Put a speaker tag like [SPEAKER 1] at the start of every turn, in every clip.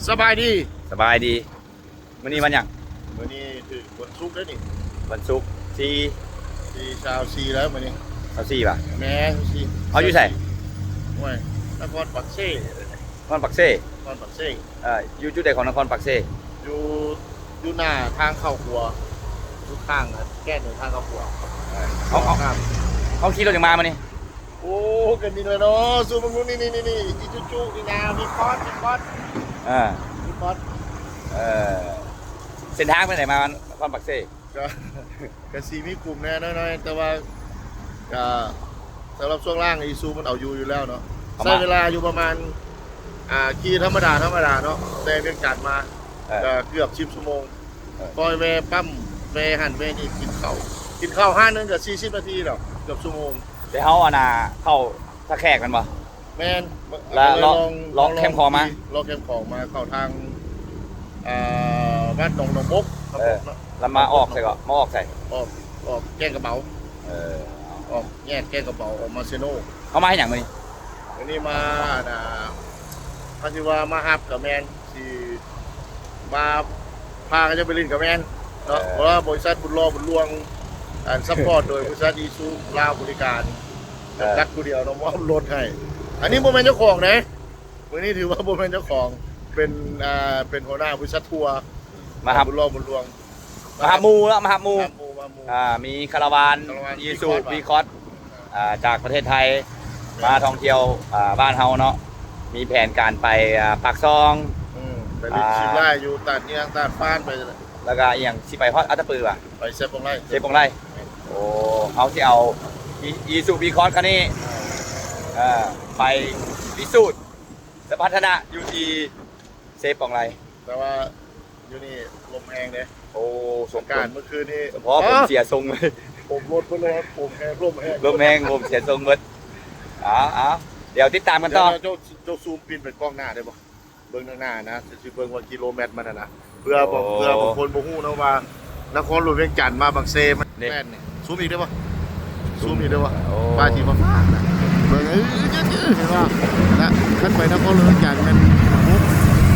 [SPEAKER 1] สบายดี
[SPEAKER 2] สบายดีวันนี้วันหยัง
[SPEAKER 1] วันนี้ถือวันศุกร์แล้วนี่
[SPEAKER 2] วันศุกร์ที่
[SPEAKER 1] ชาวซีแล้ววันนี้
[SPEAKER 2] 4ป่ะ
[SPEAKER 1] แม่ซี
[SPEAKER 2] เอาอยู่ใส่
[SPEAKER 1] โอ้ยนครปักเซ่
[SPEAKER 2] นครปักเซ่
[SPEAKER 1] นครปักเซ่
[SPEAKER 2] อยู่จุดใดของนครปักเซ่
[SPEAKER 1] อยู่หน้าทางเข้าครัวอยู่ข้างแก้หนึ่งทางเข้าครัว
[SPEAKER 2] เขาขี่รถอย่างมานี่
[SPEAKER 1] โอ้กันดีเลยเนาะซูมมึงนี่อีจุนี่นามีคอสมีคอส
[SPEAKER 2] เส้นทางไปไหนมานครปักเซ่
[SPEAKER 1] ก็ซีมีกลุ่มแน่น้อยๆแต่ว่าสำหรับช่วงล่างอีซูมันเอาอยู่แล้วเนาะใช้เวลาอยู่ประมาณขี่ธรรมดาเนาะแต่เรื่องจัดมาเกือบ10 ชั่วโมงคอยแวปั๊มแวหันแวนี่กินข้าว5 นึงกับ40 นาทีหรอกเกือบชั่วโมง
[SPEAKER 2] แต่เขาเข้าท่าแขกกันป่ะ
[SPEAKER 1] แมน
[SPEAKER 2] แล้วล็อกแคมป์ของมา
[SPEAKER 1] ล็อกแคมป์ของมาเข้าทางบ้านหนองบก
[SPEAKER 2] แล้วมาออกใส่ก็มาออกใส่
[SPEAKER 1] ออกแก้กระเป๋าออกแยกแก้กระเป๋าออกมาเซโน่
[SPEAKER 2] เขามาให้อย่างนี้
[SPEAKER 1] อันนี้มาพันธิวามาฮับกับแมนที่มาพากันจะไปเล่นกับแมนเนาะเพราะว่าบริษัทบุญรอบุญลวงซัพพอร์ตโดยบริษัทอีซูลาวบริการรักกูเดียวน้องว่าลดให้อันนี้โมเมนต์เจ้าของนะวันนี้ถือว่าโมเมนต์เจ้าของเป็นหัวหน้าบริษัททัวร์
[SPEAKER 2] มาฮับ
[SPEAKER 1] บุญรอบุญลวง
[SPEAKER 2] มาฮับมูแล้วมาฮับมูมีคาราวานอีซูวีคอสจากประเทศไทยมาท่องเที่ยวบ้านเฮาเนาะมีแผนการไปปากซอง
[SPEAKER 1] ไปลิชิไล่อยู่ตัดเนียงตัดฟ้านไป
[SPEAKER 2] แล้วก็อย่างสิไปฮอดอัตตปือป่ะ
[SPEAKER 1] ไปเซฟปงไ
[SPEAKER 2] ร่โอ้เอาที่เอาอีซูวีคอสคันนี้ไปพิสูจน์และพัฒนาอยู่ที่เซฟปงไร่
[SPEAKER 1] แต่ว่าอยู่นี่ลมแห้งเนี่ย
[SPEAKER 2] โอ้
[SPEAKER 1] สงการเมื่อคืนนี้
[SPEAKER 2] เพราะผมเสียทรงเลย
[SPEAKER 1] ผมรถไปเลยผมแห้งลมแห้
[SPEAKER 2] งผมเสียทรงหมดเดี๋ยวติดตามกันต่อ
[SPEAKER 1] เจ้าซูมปินเป็นกล้องหน้าได้ปะเบื้องหน้านะจะเบื้องว่ากิโลเมตรมันนะเพื่อบางคนบอกฮู้นะว่านครหลวงเวียงจันทร์มาบางเซมันแม่นนี่ซูมอีกได้ปะซูมอีกได้ปะป้าจีมาฟ้าเบื้องเห็นว่านะขึ้นไปนครหลวงเวียงจันทร์มัน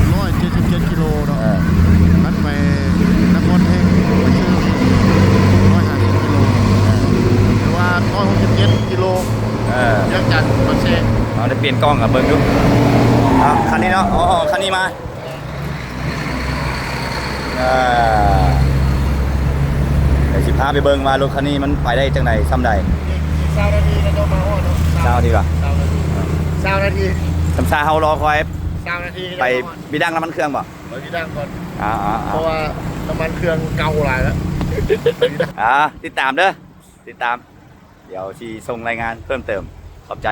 [SPEAKER 1] 177 กิโลเนาะขึ้นไปนครเทง150 กิโลหรือว่า167 กิโลเวียงจันทร์บางเซ
[SPEAKER 2] เราได้เปลี่ยนกล้องกับเบิ้งดูคันนี้เนาะคันนี้มาเดี๋ยว15ไปเบิ้งมารถคันนี้มันไปได้จังไหนซ้ำใด
[SPEAKER 1] 20 นาทีก็ต้องมาฮอดเนาะ
[SPEAKER 2] 20 นาทีป่ะ
[SPEAKER 1] 20 นาที
[SPEAKER 2] ซาเฮารอคอย
[SPEAKER 1] 20 นาที
[SPEAKER 2] ไปบิดังน้ำมันเครื่องป่ะ
[SPEAKER 1] ไปบิดังก่อน
[SPEAKER 2] เพ
[SPEAKER 1] ราะว่าน้ำมันเครื่องเก่าหลายแล้ว
[SPEAKER 2] ติดตามเด้อติดตามเดี๋ยวชีส่งรายงานเพิ่มเติมขอบใจ